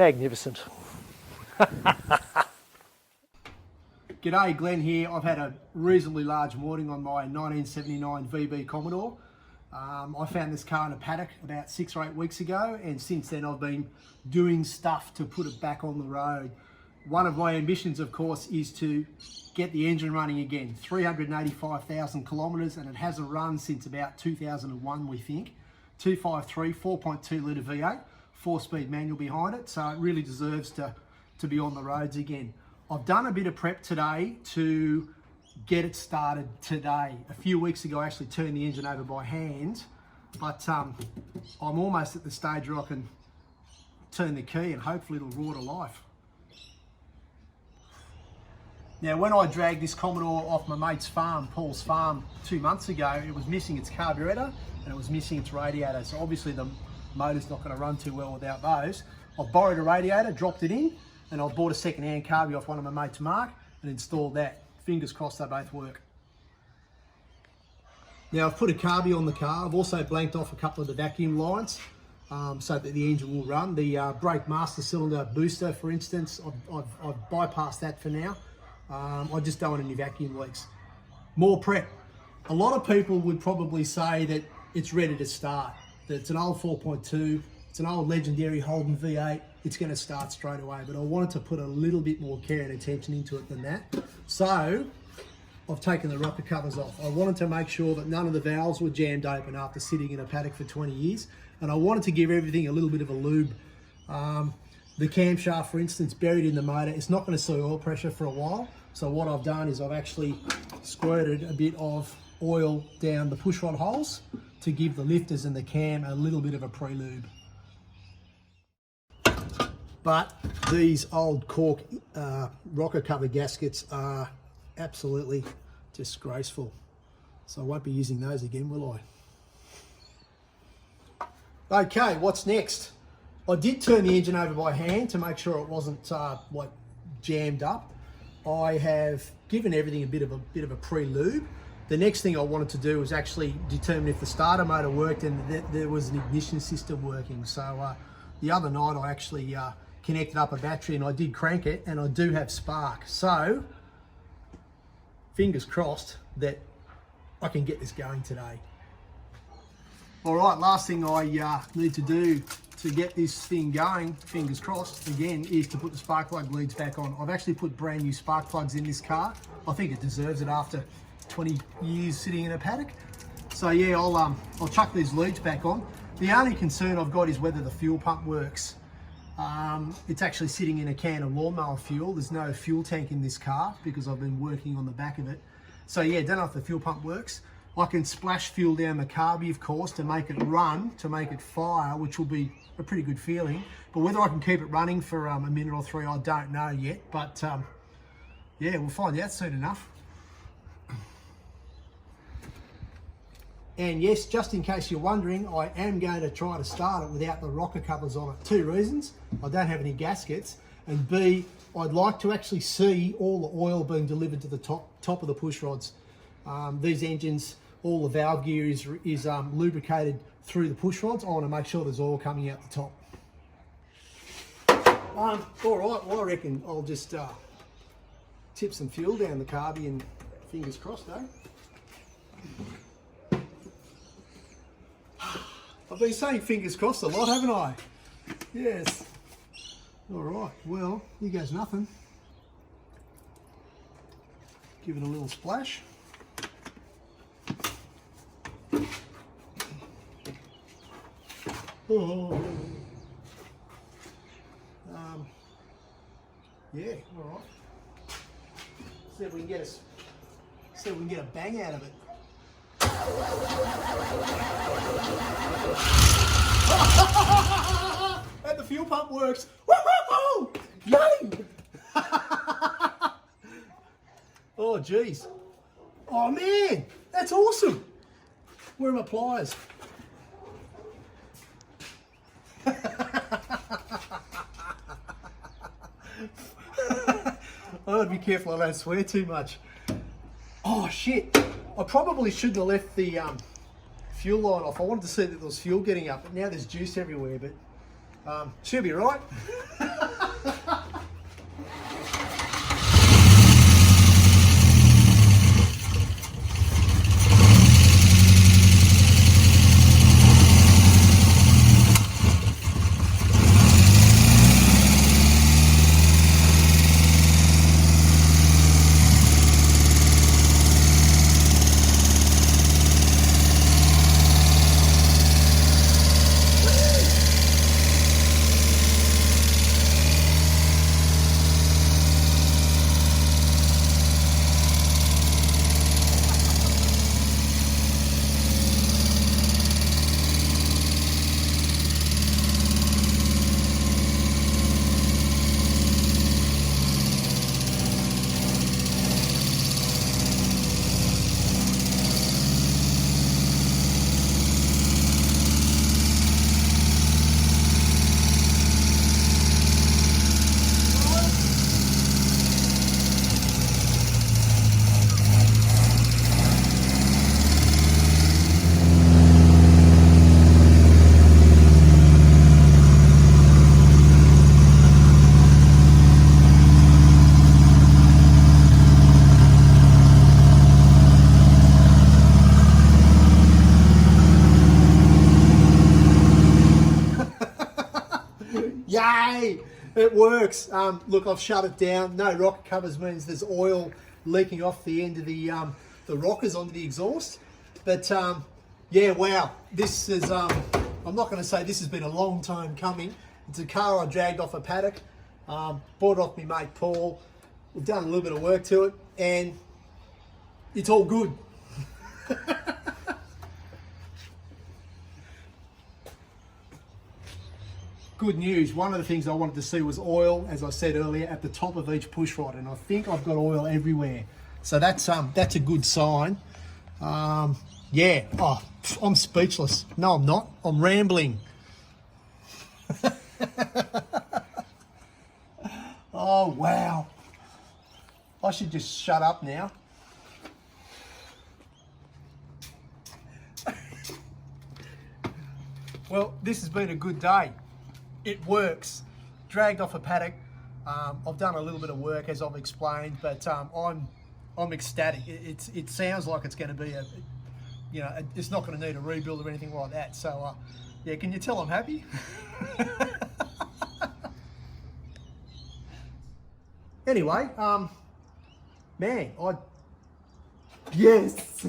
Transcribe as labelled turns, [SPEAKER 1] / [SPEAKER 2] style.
[SPEAKER 1] magnificent.
[SPEAKER 2] G'day, Glenn here. I've had a reasonably large morning on my 1979 VB Commodore. I found this car in a paddock about 6 or 8 weeks ago, and since then I've been doing stuff to put it back on the road. One of my ambitions, of course, is to get the engine running again. 385,000 kilometres, and it hasn't run since about 2001, we think. 253, 4.2 litre V8, 4-speed manual behind it, so it really deserves to be on the roads again. I've done a bit of prep today to get it started today. A few weeks ago I actually turned the engine over by hand, but I'm almost at the stage where I can turn the key and hopefully it'll roar to life. Now, when I dragged this Commodore off my mate's farm, Paul's farm, 2 months ago, it was missing its carburetor and it was missing its radiator, so obviously the motor's not going to run too well without those. I've borrowed a radiator, dropped it in, and I've bought a second-hand carby off one of my mates, Mark, and installed that. Fingers crossed they both work. Now, I've put a carby on the car. I've also blanked off a couple of the vacuum lines so that the engine will run. The brake master cylinder booster, for instance, I've bypassed that for now. I just don't want any vacuum leaks. More prep. A lot of people would probably say that it's ready to start, that it's an old 4.2, it's an old legendary Holden V8, it's going to start straight away, but I wanted to put a little bit more care and attention into it than that. So I've taken the rocker covers off. I wanted to make sure that none of the valves were jammed open after sitting in a paddock for 20 years, and I wanted to give everything a little bit of a lube. The camshaft, for instance, buried in the motor, it's not going to see oil pressure for a while, so what I've done is I've actually squirted a bit of oil down the pushrod holes to give the lifters and the cam a little bit of a pre-lube. But these old cork rocker cover gaskets are absolutely disgraceful. So I won't be using those again, will I? Okay, what's next? I did turn the engine over by hand to make sure it wasn't like jammed up. I have given everything a bit of a pre-lube. The next thing I wanted to do was actually determine if the starter motor worked and there was an ignition system working. So the other night I actually connected up a battery and I did crank it, and I do have spark. So fingers crossed that I can get this going today. All right, last thing I need to do to get this thing going, fingers crossed, again, is to put the spark plug leads back on. I've actually put brand new spark plugs in this car. I think it deserves it after 20 years sitting in a paddock. So yeah, I'll chuck these leads back on. The only concern I've got is whether the fuel pump works. It's actually sitting in a can of lawnmower fuel. There's no fuel tank in this car because I've been working on the back of it. So yeah, don't know if the fuel pump works. I can splash fuel down the carby, of course, to make it run, to make it fire, which will be a pretty good feeling. But whether I can keep it running for a minute or 3, I don't know yet. But yeah, we'll find out soon enough. And yes, just in case you're wondering, I am going to try to start it without the rocker covers on it. 2 reasons: I don't have any gaskets, and B, I'd like to actually see all the oil being delivered to the top of the push rods. These engines, all the valve gear is lubricated through the push rods. I want to make sure there's oil coming out the top. All right, well, I reckon I'll just tip some fuel down the carby and fingers crossed, eh? I've been saying fingers crossed a lot, haven't I? Yes. All right, well, here goes nothing. Give it a little splash. Oh. Yeah, all right. See if we can get a bang out of it. And the fuel pump works. Woo-hoo-hoo! Yay! Oh, geez. Oh, man, that's awesome. Where are my pliers? I'd be careful I don't swear too much. Oh, shit. I probably shouldn't have left the fuel line off. I wanted to see that there was fuel getting up, but now there's juice everywhere. But She'll be right. Yay! It works. Look, I've shut it down. No rocker covers means there's oil leaking off the end of the rockers onto the exhaust. But yeah, wow. This is, I'm not going to say this has been a long time coming. It's a car I dragged off a paddock, bought off my mate Paul. We've done a little bit of work to it and it's all good. Good news, one of the things I wanted to see was oil, as I said earlier, at the top of each pushrod, and I think I've got oil everywhere. So that's a good sign. Yeah, oh, I'm speechless. No, I'm not. I'm rambling. Oh, wow. I should just shut up now. Well, this has been a good day. It works. Dragged off a paddock. I've done a little bit of work, as I've explained, but I'm ecstatic. It sounds like it's going to be it's not going to need a rebuild or anything like that. So yeah, can you tell I'm happy? Anyway, man, yes.